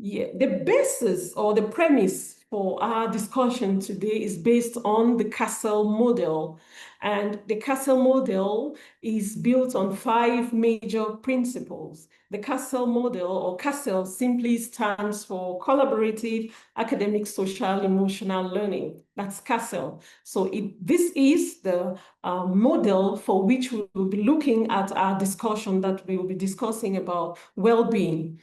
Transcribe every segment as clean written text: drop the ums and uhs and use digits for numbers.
Yeah, the basis or the premise for our discussion today is based on the CASEL model. And the CASEL model is built on 5 major principles. The CASEL model, or CASEL, simply stands for Collaborative Academic Social Emotional Learning. That's CASEL. So this is the model for which we will be looking at our discussion that we will be discussing about well-being.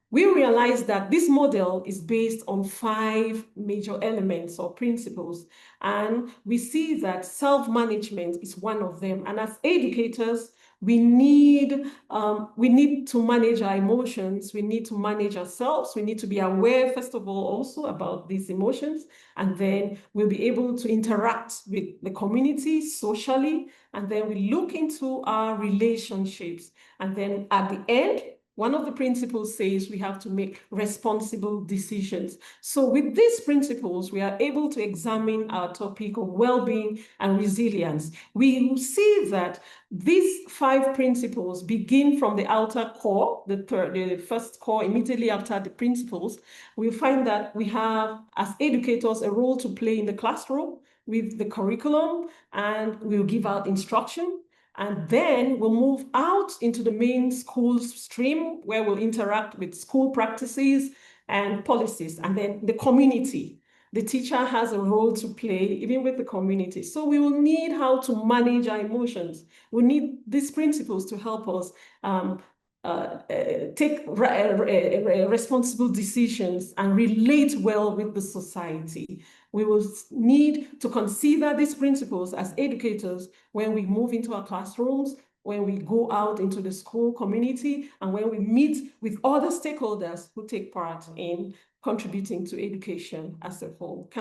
We realize that this model is based on 5 major elements or principles, and we see that self-management is one of them. And as educators, we need to manage our emotions. We need to manage ourselves. We need to be aware, first of all, also about these emotions, and then we'll be able to interact with the community socially, and then we look into our relationships, and then at the end, one of the principles says we have to make responsible decisions. So with these principles, we are able to examine our topic of well-being and resilience. We will see that these 5 principles begin from the outer core, the first core immediately after the principles. We'll find that we have, as educators, a role to play in the classroom with the curriculum, and we'll give out instruction. And then we'll move out into the main school stream where we'll interact with school practices and policies. And then the community. The teacher has a role to play even with the community. So we will need how to manage our emotions. We need these principles to help us take responsible decisions and relate well with the society. We will need to consider these principles as educators when we move into our classrooms, when we go out into the school community, and when we meet with other stakeholders who take part in contributing to education as a whole.